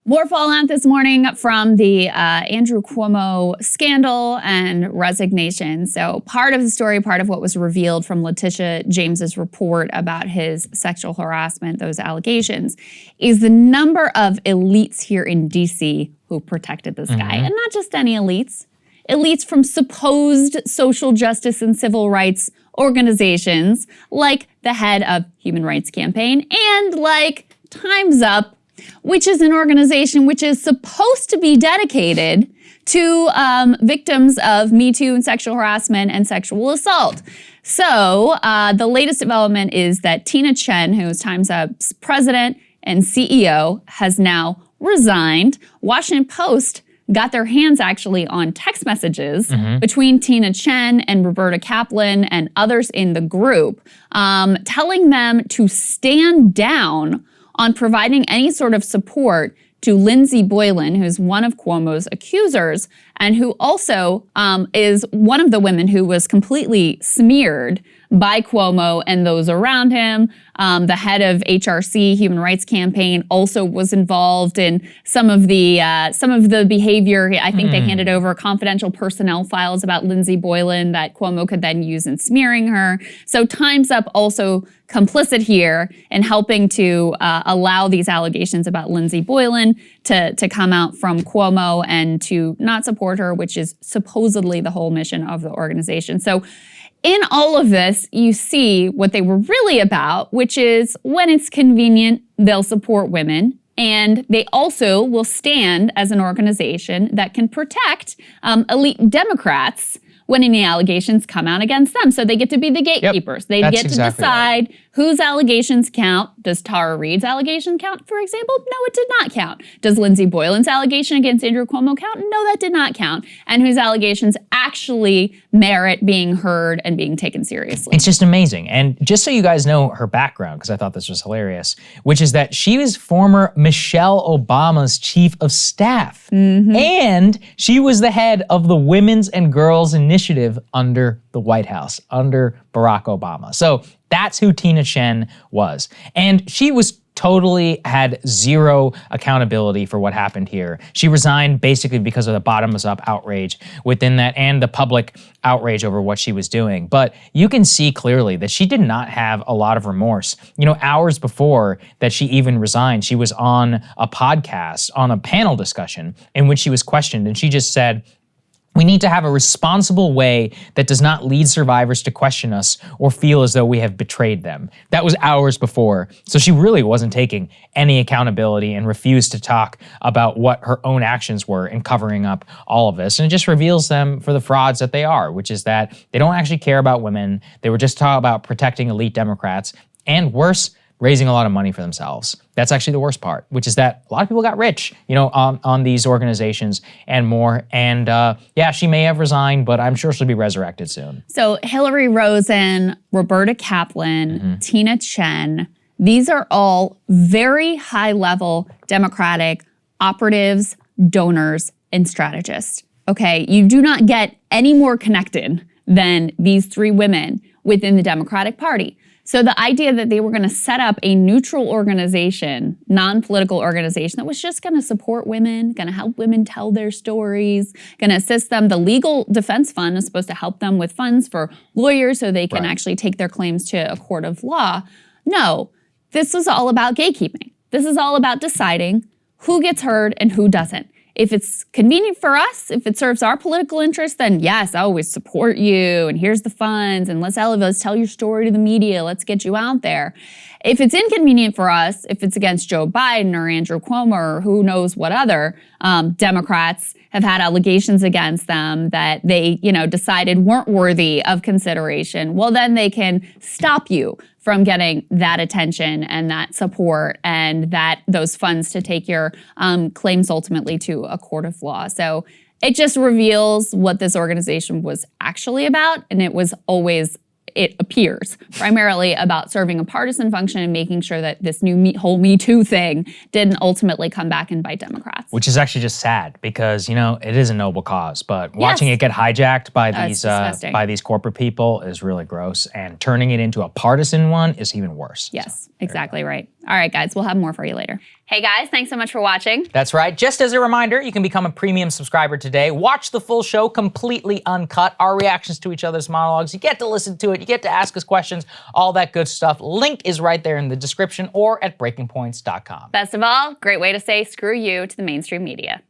More fallout this morning from the Andrew Cuomo scandal and resignation. So part of the story, part of what was revealed from Letitia James's report about his sexual harassment, those allegations, is the number of elites here in DC who protected this guy. And not just any elites. Elites from supposed social justice and civil rights organizations like the head of Human Rights Campaign and like Time's Up, which is an organization which is supposed to be dedicated to victims of MeToo and sexual harassment and sexual assault. So the latest development is that Tina Chen, who is Time's Up's president and CEO, has now resigned. Washington Post got their hands actually on text messages between Tina Chen and Roberta Kaplan and others in the group, telling them to stand down on providing any sort of support to Lindsey Boylan, who's one of Cuomo's accusers, and who also is one of the women who was completely smeared by Cuomo and those around him. The head of HRC, Human Rights Campaign, also was involved in some of the behavior. I think they handed over confidential personnel files about Lindsey Boylan that Cuomo could then use in smearing her. So Time's Up also complicit here in helping to allow these allegations about Lindsey Boylan to come out from Cuomo and to not support her, which is supposedly the whole mission of the organization. So in all of this, you see what they were really about, which is when it's convenient, they'll support women. And they also will stand as an organization that can protect elite Democrats when any allegations come out against them. So they get to be the gatekeepers. They get to decide whose allegations count. Does Tara Reade's allegation count, for example? No, it did not count. Does Lindsey Boylan's allegation against Andrew Cuomo count? No, that did not count. And whose allegations actually merit being heard and being taken seriously. It's just amazing. And just so you guys know her background, because I thought this was hilarious, which is that she was former Michelle Obama's chief of staff. And she was the head of the Women's and Girls Initiative under the White House, under Barack Obama. So that's who Tina Chen was. And she was totally had zero accountability for what happened here. She resigned basically because of the bottoms-up outrage within that and the public outrage over what she was doing. But you can see clearly that she did not have a lot of remorse. You know, hours before that she even resigned, she was on a podcast, on a panel discussion in which she was questioned, and she just said, "We need to have a responsible way that does not lead survivors to question us or feel as though we have betrayed them." That was hours before. So she really wasn't taking any accountability and refused to talk about what her own actions were in covering up all of this. And it just reveals them for the frauds that they are, which is that they don't actually care about women. They were just talking about protecting elite Democrats, and worse, raising a lot of money for themselves. That's actually the worst part, which is that a lot of people got rich, you know, on these organizations and more. And yeah, she may have resigned, but I'm sure she'll be resurrected soon. So Hillary Rosen, Roberta Kaplan, Tina Chen, these are all very high-level Democratic operatives, donors, and strategists. Okay, you do not get any more connected than these three women within the Democratic Party. So the idea that they were going to set up a neutral organization, non-political organization that was just going to support women, going to help women tell their stories, going to assist them. The Legal Defense Fund is supposed to help them with funds for lawyers so they can actually take their claims to a court of law. No, this was all about gatekeeping. This is all about deciding who gets heard and who doesn't. If it's convenient for us, if it serves our political interests, then yes, I always support you, and here's the funds, and let's tell your story to the media, let's get you out there. If it's inconvenient for us, if it's against Joe Biden or Andrew Cuomo or who knows what other Democrats have had allegations against them that they, decided weren't worthy of consideration, well, then they can stop you from getting that attention and that support and those funds to take your claims ultimately to a court of law. So it just reveals what this organization was actually about, and it was always it appears, primarily about serving a partisan function and making sure that this new whole Me Too thing didn't ultimately come back and bite Democrats. Which is actually just sad because, you know, it is a noble cause, but watching it get hijacked by these corporate people is really gross, and turning it into a partisan one is even worse. Yes, exactly right. All right, guys, we'll have more for you later. Hey guys, thanks so much for watching. That's right. Just as a reminder, you can become a premium subscriber today. Watch the full show completely uncut, our reactions to each other's monologues. You get to listen to it, you get to ask us questions, all that good stuff. Link is right there in the description or at breakingpoints.com. Best of all, great way to say screw you to the mainstream media.